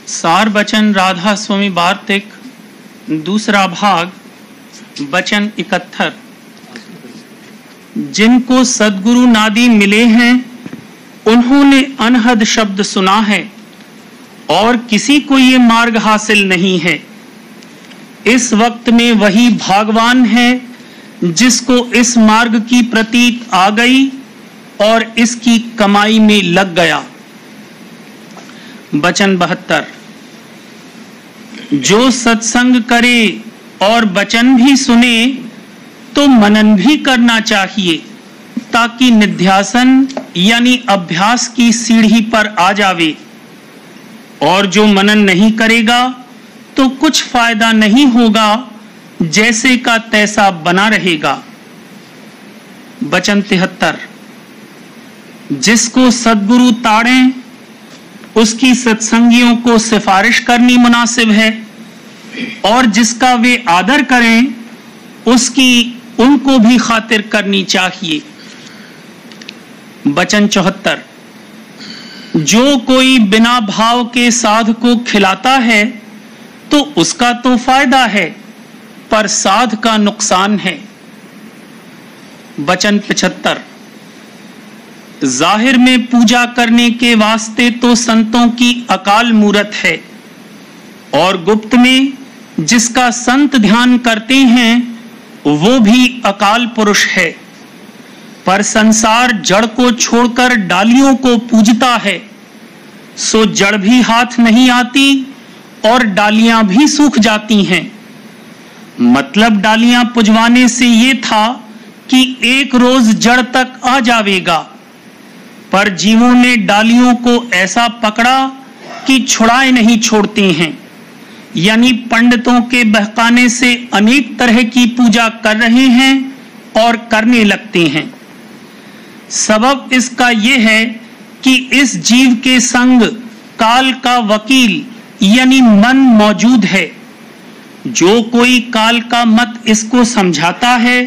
सार बचन राधा स्वामी वार्तिक दूसरा भाग वचन 71। जिनको सद्गुरु नादि मिले हैं उन्होंने अनहद शब्द सुना है और किसी को ये मार्ग हासिल नहीं है। इस वक्त में वही भागवान है जिसको इस मार्ग की प्रतीत आ गई और इसकी कमाई में लग गया। वचन 72। जो सत्संग करे और वचन भी सुने तो मनन भी करना चाहिए ताकि निध्यासन यानी अभ्यास की सीढ़ी पर आ जावे। और जो मनन नहीं करेगा तो कुछ फायदा नहीं होगा, जैसे का तैसा बना रहेगा। वचन 73। जिसको सद्गुरु ताड़ें उसकी सत्संगियों को सिफारिश करनी मुनासिब है और जिसका वे आदर करें उसकी उनको भी खातिर करनी चाहिए। वचन 74। जो कोई बिना भाव के साध को खिलाता है तो उसका तो फायदा है पर साध का नुकसान है। वचन 75। जाहिर में पूजा करने के वास्ते तो संतों की अकाल मूरत है और गुप्त में जिसका संत ध्यान करते हैं वो भी अकाल पुरुष है। पर संसार जड़ को छोड़कर डालियों को पूजता है, सो जड़ भी हाथ नहीं आती और डालियां भी सूख जाती हैं। मतलब डालियां पुजवाने से ये था कि एक रोज जड़ तक आ जावेगा, पर जीवों ने डालियों को ऐसा पकड़ा कि छुड़ाए नहीं छोड़ते हैं। यानी पंडितों के बहकाने से अनेक तरह की पूजा कर रहे हैं और करने लगते हैं। सबब इसका यह है कि इस जीव के संग काल का वकील यानी मन मौजूद है। जो कोई काल का मत इसको समझाता है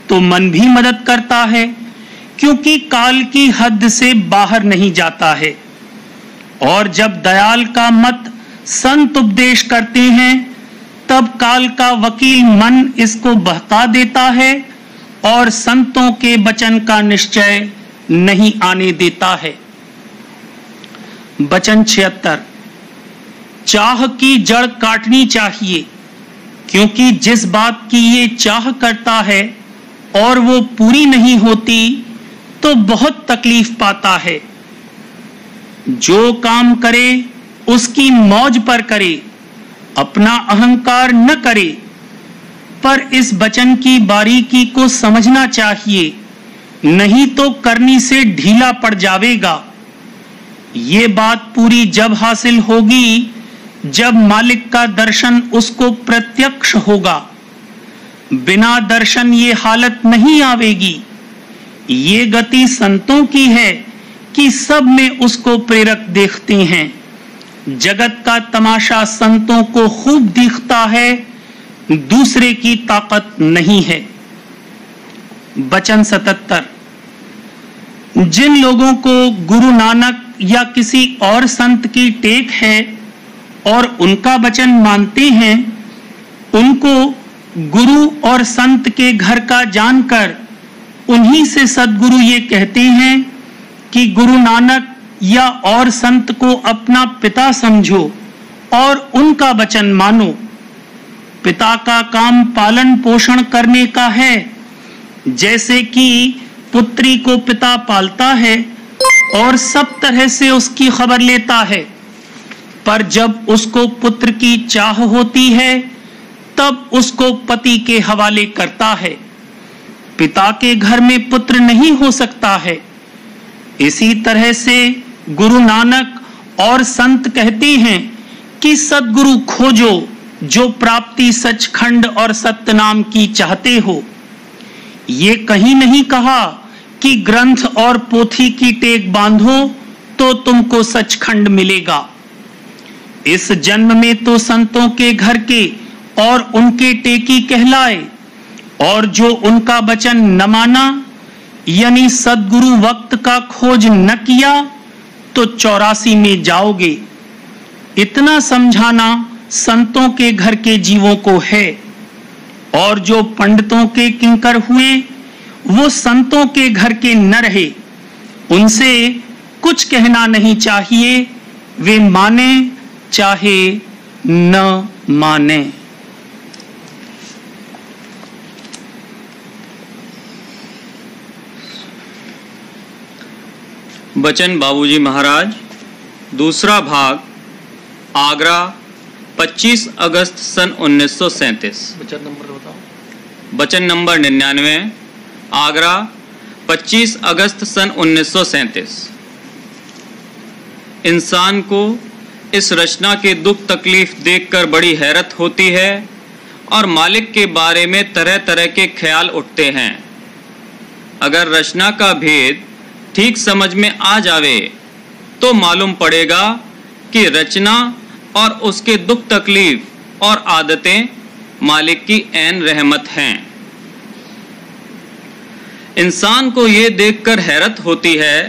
तो मन भी मदद करता है, क्योंकि काल की हद से बाहर नहीं जाता है। और जब दयाल का मत संत उपदेश करते हैं तब काल का वकील मन इसको बहका देता है और संतों के वचन का निश्चय नहीं आने देता है। वचन 76। चाह की जड़ काटनी चाहिए, क्योंकि जिस बात की ये चाह करता है और वो पूरी नहीं होती तो बहुत तकलीफ पाता है। जो काम करे उसकी मौज पर करे, अपना अहंकार न करे। पर इस वचन की बारीकी को समझना चाहिए, नहीं तो करनी से ढीला पड़ जावेगा। ये बात पूरी जब हासिल होगी जब मालिक का दर्शन उसको प्रत्यक्ष होगा। बिना दर्शन ये हालत नहीं आवेगी। ये गति संतों की है कि सब में उसको प्रेरक देखते हैं। जगत का तमाशा संतों को खूब दिखता है, दूसरे की ताकत नहीं है। वचन 77। जिन लोगों को गुरु नानक या किसी और संत की टेक है और उनका वचन मानते हैं, उनको गुरु और संत के घर का जानकर उन्हीं से सद्गुरु ये कहते हैं कि गुरु नानक या और संत को अपना पिता समझो और उनका वचन मानो। पिता का काम पालन पोषण करने का है, जैसे कि पुत्री को पिता पालता है और सब तरह से उसकी खबर लेता है। पर जब उसको पुत्र की चाह होती है तब उसको पति के हवाले करता है। पिता के घर में पुत्र नहीं हो सकता है। इसी तरह से गुरु नानक और संत कहते हैं कि सद्गुरु खोजो जो प्राप्ति सचखंड और सत्य नाम की चाहते हो। ये कहीं नहीं कहा कि ग्रंथ और पोथी की टेक बांधो तो तुमको सचखंड मिलेगा। इस जन्म में तो संतों के घर के और उनके टेकी कहलाए, और जो उनका वचन न माना यानी सद्गुरु वक्त का खोज न किया तो 84 में जाओगे। इतना समझाना संतों के घर के जीवों को है, और जो पंडितों के किंकर हुए वो संतों के घर के न रहे, उनसे कुछ कहना नहीं चाहिए, वे माने चाहे न माने। बचन बाबूजी महाराज, दूसरा भाग, आगरा, 25 अगस्त सन 1937। वचन नंबर बताओ। वचन नंबर 99, आगरा, 25 अगस्त सन 1937। इंसान को इस रचना के दुख तकलीफ देखकर बड़ी हैरत होती है और मालिक के बारे में तरह तरह के ख्याल उठते हैं। अगर रचना का भेद ठीक समझ में आ जावे तो मालूम पड़ेगा कि रचना और उसके दुख तकलीफ और आदतें मालिक की ऐन रहमत हैं। इंसान को ये देखकर हैरत होती है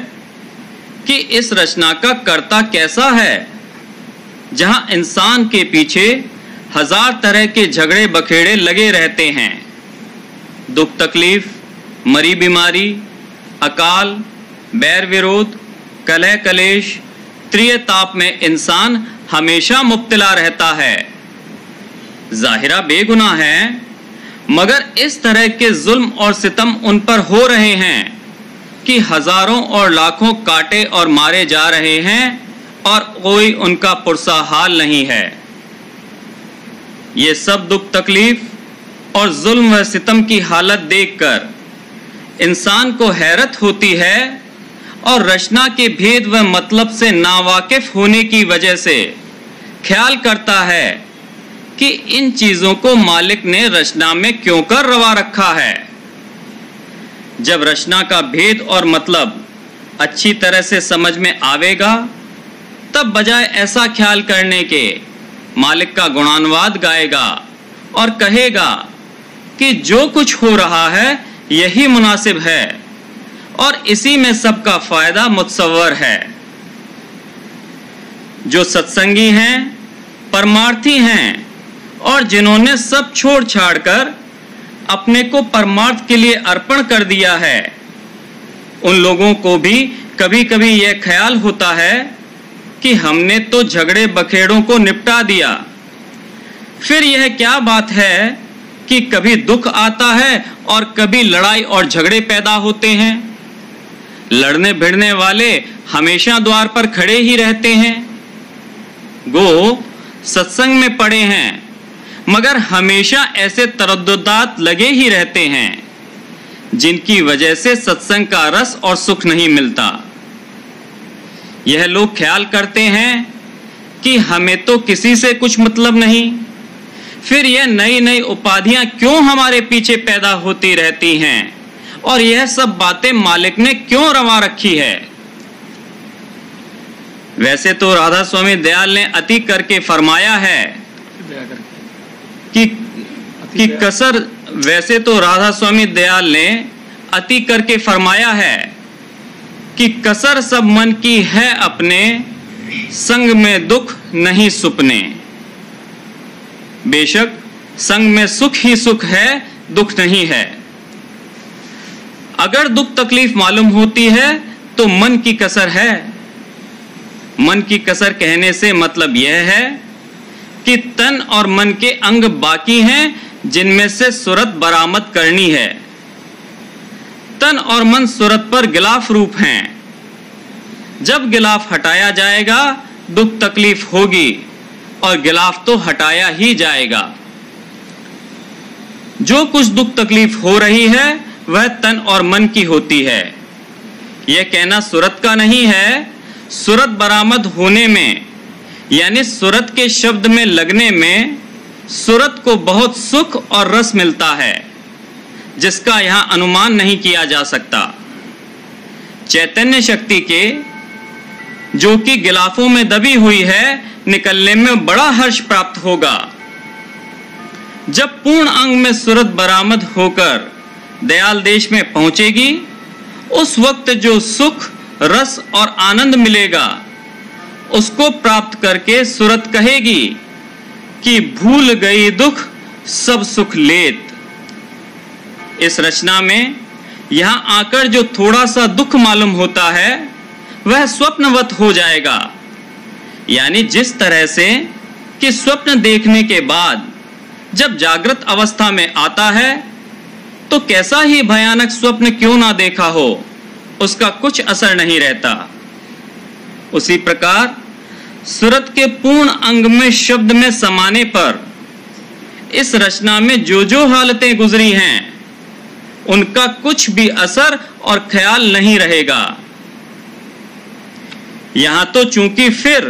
कि इस रचना का कर्ता कैसा है, जहां इंसान के पीछे हजार तरह के झगड़े बखेड़े लगे रहते हैं। दुख तकलीफ, मरी बीमारी, अकाल, बैर विरोध, कलह कलेश, त्रिय ताप में इंसान हमेशा मुब्तला रहता है। जाहिरा बेगुनाह है, मगर इस तरह के जुल्म और सितम उन पर हो रहे हैं कि हजारों और लाखों काटे और मारे जा रहे हैं और कोई उनका पुरसा हाल नहीं है। ये सब दुख तकलीफ और जुल्म व सितम की हालत देखकर इंसान को हैरत होती है और रचना के भेद व मतलब से नावाकिफ होने की वजह से ख्याल करता है कि इन चीजों को मालिक ने रचना में क्यों कर रवा रखा है। जब रचना का भेद और मतलब अच्छी तरह से समझ में आवेगा, तब बजाय ऐसा ख्याल करने के मालिक का गुणानुवाद गाएगा और कहेगा कि जो कुछ हो रहा है यही मुनासिब है और इसी में सबका फायदा मुतसव्वर है। जो सत्संगी हैं, परमार्थी हैं और जिन्होंने सब छोड़ छाड़ कर अपने को परमार्थ के लिए अर्पण कर दिया है, उन लोगों को भी कभी कभी यह ख्याल होता है कि हमने तो झगड़े बखेड़ों को निपटा दिया, फिर यह क्या बात है कि कभी दुख आता है और कभी लड़ाई और झगड़े पैदा होते हैं। लड़ने भिड़ने वाले हमेशा द्वार पर खड़े ही रहते हैं। गो सत्संग में पड़े हैं, मगर हमेशा ऐसे तरद्दुदात लगे ही रहते हैं जिनकी वजह से सत्संग का रस और सुख नहीं मिलता। यह लोग ख्याल करते हैं कि हमें तो किसी से कुछ मतलब नहीं, फिर यह नई नई उपाधियां क्यों हमारे पीछे पैदा होती रहती हैं और यह सब बातें मालिक ने क्यों रवा रखी है। वैसे तो राधा स्वामी दयाल ने अति करके फरमाया है कि कसर वैसे तो राधा स्वामी दयाल ने अति करके फरमाया है कि कसर सब मन की है अपने, संग में दुख नहीं सुपने। बेशक संग में सुख ही सुख है, दुख नहीं है। अगर दुख तकलीफ मालूम होती है तो मन की कसर है। मन की कसर कहने से मतलब यह है कि तन और मन के अंग बाकी हैं जिनमें से सूरत बरामद करनी है। तन और मन सूरत पर गिलाफ रूप हैं। जब गिलाफ हटाया जाएगा दुख तकलीफ होगी और गिलाफ तो हटाया ही जाएगा। जो कुछ दुख तकलीफ हो रही है वह तन और मन की होती है। यह कहना सूरत का नहीं है, सूरत बरामद होने में यानी सूरत के शब्द में लगने में सूरत को बहुत सुख और रस मिलता है जिसका यहां अनुमान नहीं किया जा सकता। चैतन्य शक्ति के जो कि गिलाफों में दबी हुई है निकलने में बड़ा हर्ष प्राप्त होगा। जब पूर्ण अंग में सूरत बरामद होकर दयाल देश में पहुंचेगी, उस वक्त जो सुख रस और आनंद मिलेगा उसको प्राप्त करके सूरत कहेगी कि भूल गई दुख सब सुख लेत। इस रचना में यहां आकर जो थोड़ा सा दुख मालूम होता है वह स्वप्नवत हो जाएगा, यानी जिस तरह से कि स्वप्न देखने के बाद जब जागृत अवस्था में आता है तो कैसा ही भयानक स्वप्न क्यों ना देखा हो, उसका कुछ असर नहीं रहता। उसी प्रकार सूरत के पूर्ण अंग में शब्द में समाने पर इस रचना में जो जो हालतें गुजरी हैं उनका कुछ भी असर और ख्याल नहीं रहेगा। यहां तो चूंकि फिर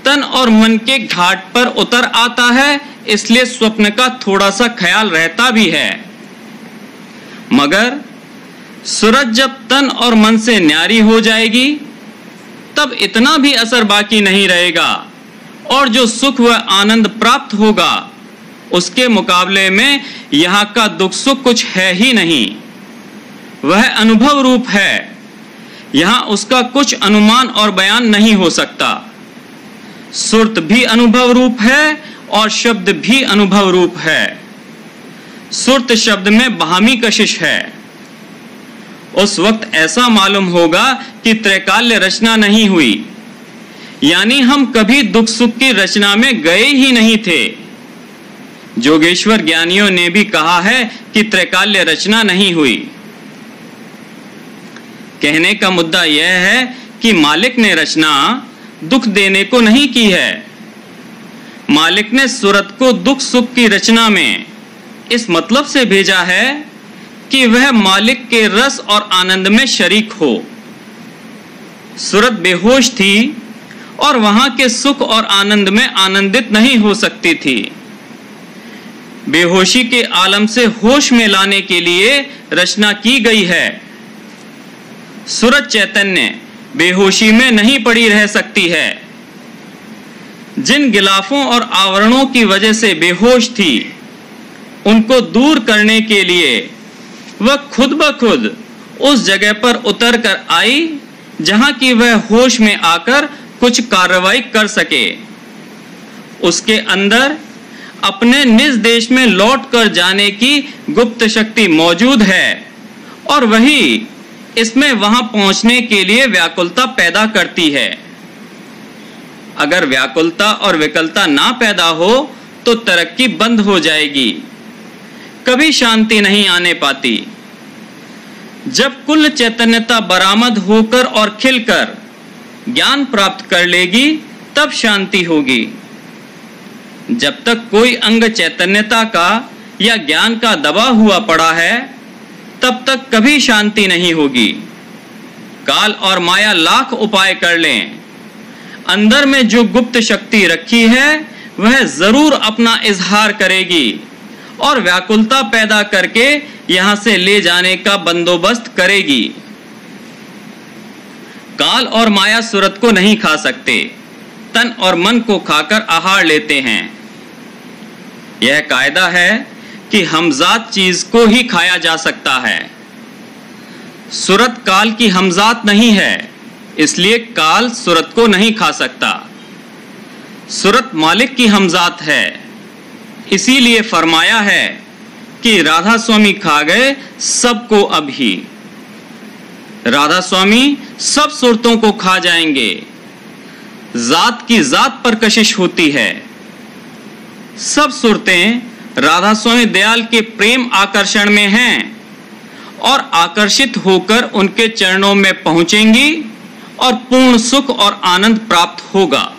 तन और मन के घाट पर उतर आता है, इसलिए स्वप्न का थोड़ा सा ख्याल रहता भी है, मगर सूरत जब तन और मन से न्यारी हो जाएगी तब इतना भी असर बाकी नहीं रहेगा, और जो सुख व आनंद प्राप्त होगा उसके मुकाबले में यहाँ का दुख सुख कुछ है ही नहीं। वह अनुभव रूप है, यहाँ उसका कुछ अनुमान और बयान नहीं हो सकता। सुरत भी अनुभव रूप है और शब्द भी अनुभव रूप है। सुरत शब्द में बाहमी कशिश है। उस वक्त ऐसा मालूम होगा कि त्रैकाल्य रचना नहीं हुई, यानी हम कभी दुख सुख की रचना में गए ही नहीं थे। जोगेश्वर ज्ञानियों ने भी कहा है कि त्रैकाल्य रचना नहीं हुई। कहने का मुद्दा यह है कि मालिक ने रचना दुख देने को नहीं की है। मालिक ने सूरत को दुख सुख की रचना में इस मतलब से भेजा है कि वह मालिक के रस और आनंद में शरीक हो। सूरत बेहोश थी और वहां के सुख और आनंद में आनंदित नहीं हो सकती थी। बेहोशी के आलम से होश में लाने के लिए रचना की गई है। सूरत चैतन्य बेहोशी में नहीं पड़ी रह सकती है। जिन गिलाफों और आवरणों की वजह से बेहोश थी उनको दूर करने के लिए वह खुद ब खुद उस जगह पर उतर कर आई जहां की वह होश में आकर कुछ कार्रवाई कर सके। उसके अंदर अपने निज देश में लौट कर जाने की गुप्त शक्ति मौजूद है और वही इसमें वहां पहुंचने के लिए व्याकुलता पैदा करती है। अगर व्याकुलता और विकलता ना पैदा हो तो तरक्की बंद हो जाएगी, कभी शांति नहीं आने पाती। जब कुल चैतन्यता बरामद होकर और खिलकर ज्ञान प्राप्त कर लेगी तब शांति होगी। जब तक कोई अंग चैतन्यता का या ज्ञान का दबा हुआ पड़ा है तब तक कभी शांति नहीं होगी। काल और माया लाख उपाय कर लें, अंदर में जो गुप्त शक्ति रखी है वह जरूर अपना इजहार करेगी और व्याकुलता पैदा करके यहां से ले जाने का बंदोबस्त करेगी। काल और माया सूरत को नहीं खा सकते, तन और मन को खाकर आहार लेते हैं। यह कायदा है कि हमजात चीज को ही खाया जा सकता है। सूरत काल की हमजात नहीं है, इसलिए काल सूरत को नहीं खा सकता। सूरत मालिक की हमजात है, इसीलिए फरमाया है कि राधा स्वामी खा गए सबको अभी। राधा स्वामी सब सूरतों को खा जाएंगे। जात की जात पर कशिश होती है। सब सूरतें राधा स्वामी दयाल के प्रेम आकर्षण में हैं और आकर्षित होकर उनके चरणों में पहुंचेंगी और पूर्ण सुख और आनंद प्राप्त होगा।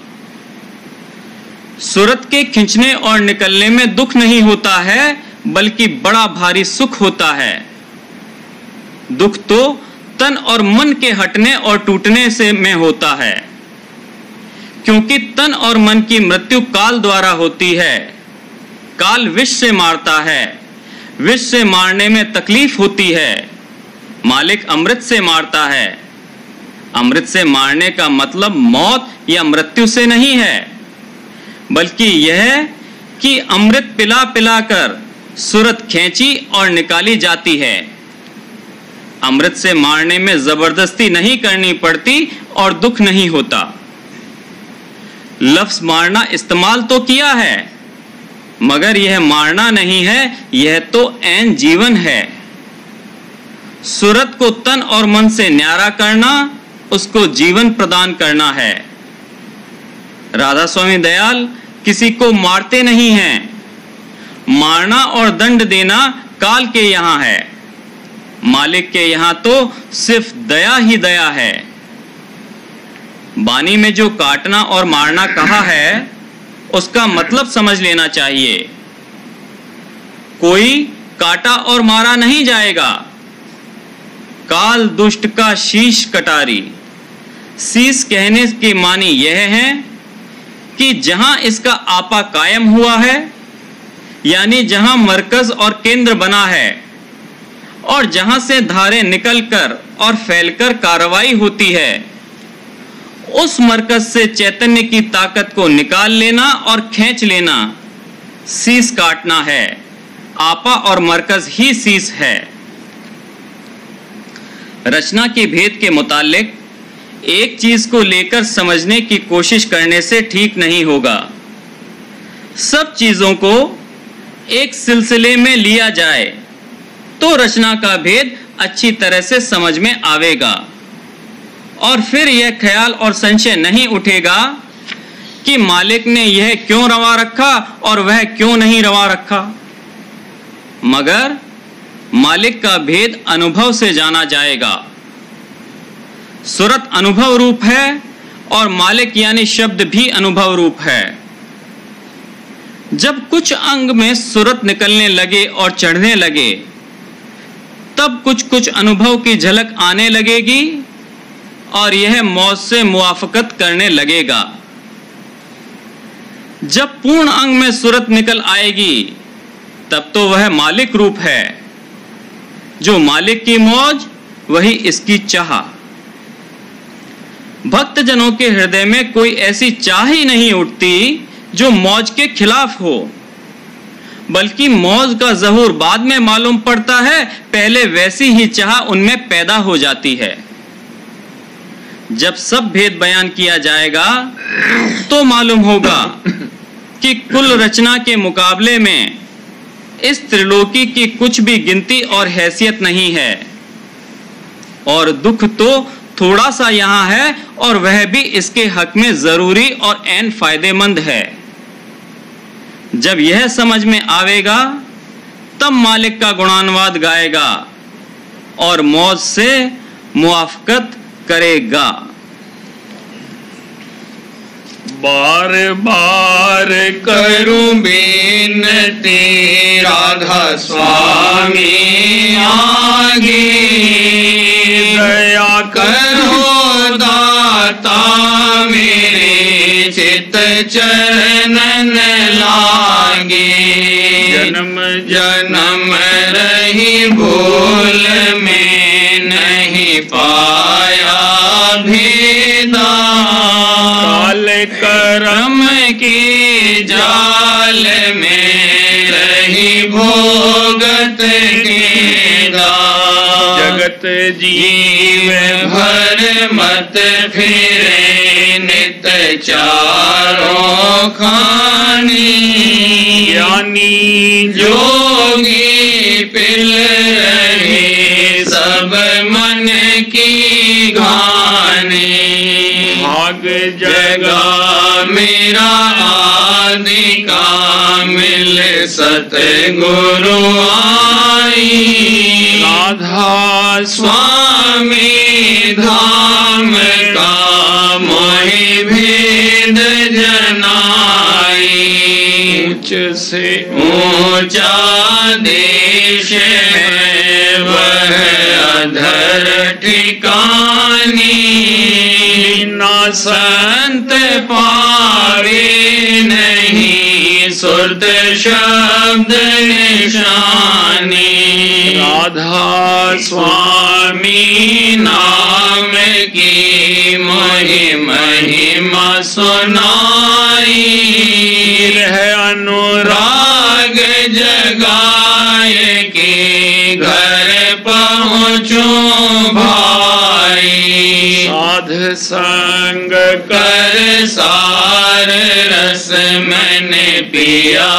सूरत के खींचने और निकलने में दुख नहीं होता है, बल्कि बड़ा भारी सुख होता है। दुख तो तन और मन के हटने और टूटने से में होता है, क्योंकि तन और मन की मृत्यु काल द्वारा होती है। काल विष से मारता है, विष से मारने में तकलीफ होती है। मालिक अमृत से मारता है। अमृत से मारने का मतलब मौत या मृत्यु से नहीं है, बल्कि यह कि अमृत पिला पिला कर सूरत खींची और निकाली जाती है। अमृत से मारने में जबरदस्ती नहीं करनी पड़ती और दुख नहीं होता। लफ्ज मारना इस्तेमाल तो किया है, मगर यह मारना नहीं है, यह तो ऐन जीवन है। सूरत को तन और मन से न्यारा करना, उसको जीवन प्रदान करना है। राधा स्वामी दयाल किसी को मारते नहीं हैं। मारना और दंड देना काल के यहाँ है, मालिक के यहाँ तो सिर्फ दया ही दया है। बानी में जो काटना और मारना कहा है, उसका मतलब समझ लेना चाहिए। कोई काटा और मारा नहीं जाएगा। काल दुष्ट का शीश कटारी। शीश कहने की मानी यह है कि जहां इसका आपा कायम हुआ है, यानी जहां मरकज और केंद्र बना है और जहां से धारें निकलकर और फैलकर कार्रवाई होती है, उस मरकज से चैतन्य की ताकत को निकाल लेना और खींच लेना शीश काटना है। आपा और मरकज ही शीश है। रचना के भेद के मुतालिक एक चीज को लेकर समझने की कोशिश करने से ठीक नहीं होगा। सब चीजों को एक सिलसिले में लिया जाए तो रचना का भेद अच्छी तरह से समझ में आवेगा, और फिर यह ख्याल और संशय नहीं उठेगा कि मालिक ने यह क्यों रवा रखा और वह क्यों नहीं रवा रखा। मगर मालिक का भेद अनुभव से जाना जाएगा। सूरत अनुभव रूप है और मालिक यानी शब्द भी अनुभव रूप है। जब कुछ अंग में सूरत निकलने लगे और चढ़ने लगे, तब कुछ कुछ अनुभव की झलक आने लगेगी और यह मौज से मुआफकत करने लगेगा। जब पूर्ण अंग में सूरत निकल आएगी, तब तो वह मालिक रूप है। जो मालिक की मौज, वही इसकी चाह। भक्तजनों के हृदय में कोई ऐसी चाह ही नहीं उठती जो मौज के खिलाफ हो, बल्कि मौज का ज़हूर बाद में मालूम पड़ता है, पहले वैसी ही चाह उनमें पैदा हो जाती है। जब सब भेद बयान किया जाएगा तो मालूम होगा कि कुल रचना के मुकाबले में इस त्रिलोकी की कुछ भी गिनती और हैसियत नहीं है, और दुख तो थोड़ा सा यहाँ है, और वह भी इसके हक में जरूरी और ऐन फायदेमंद है। जब यह समझ में आवेगा, तब मालिक का गुणानुवाद गाएगा और मौज से मुआफकत करेगा। बार बार करूं बेनती राधा स्वामी आगे, दया करो दाता मेरे चित चरणन लागे। जन्म जन्म रही भूल में नहीं पाया भेदा, काल करम के जाल में रही भोगत केदा। जगत जीव भर मत फिरे नित चारों खानी, यानी जोगी पिल रहे सब मन की घानी। भाग जगा मेरा आदि कामिल सतगुरु आई, राधा स्वामी धाम का मोहि भेद जनाई। ऊंच से ऊंचा देश है वह अधर ठिकानी, ना संत पावे नहीं सुरत शब्द निशानी। राधा स्वामी नाम की महिमा सुनाई, है अनुराग जगाए के घर पहुँचूं भाई। साध संग कर सार रस मैंने पिया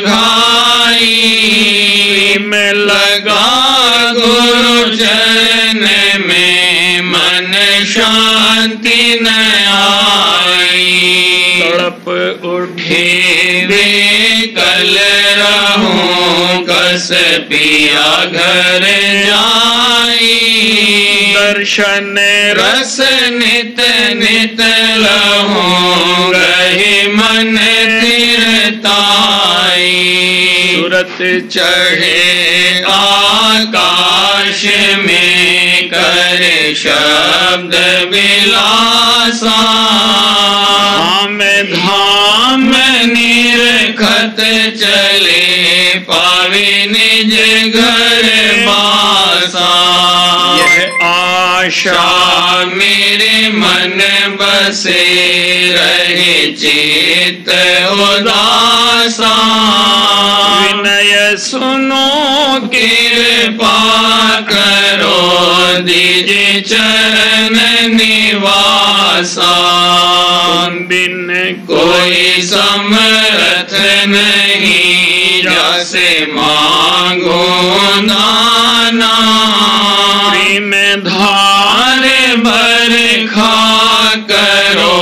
घाई में लगा गुरु चरण में मन शांति न आई तड़प उठे वे कल रहूं कस पिया घर जाई दर्शन रस नित नित लहूं गही मन तिरताई सूरत चढ़े आकाश में करे शब्द विलासा धाम निरखत चले पावे निज घर बासा यह आशा मेरे मन बसे रहे चित उदासा विनय सुनो कृपा करो दीजे चरण निवासा बिन कोई समर्थ नहीं जैसे मांगो नाना प्रेम धार बरखा करो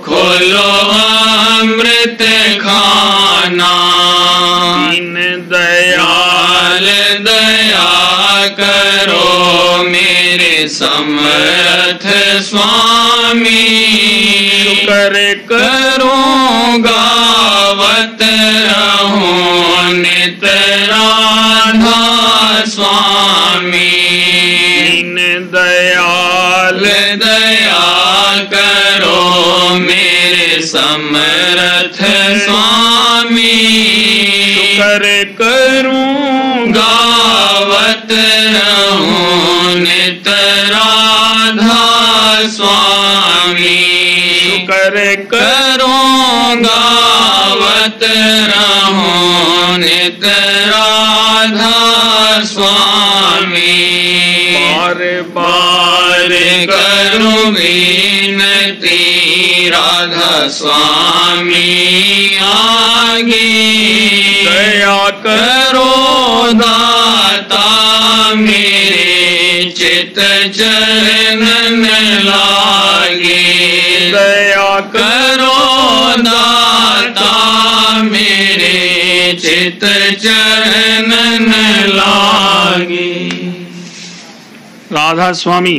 खोलो अमृत खाना दीन दयाल दया करो मेरे समर्थ स्वामी शुक्र करो गावत रहूं नित राधा स्वामी दीन दयाल दया करो मेरे समर्थ स्वामी शुक्र करूं गावत रहूं नित राधा स्वामी शुक्र करो गावत रहूं नित राधा स्वामी बार बार करूं विनती राधा स्वामी आगे दया करो दाता मेरे चित चरण लागे दया करो दाता मेरे चित चरण लागे। राधा स्वामी।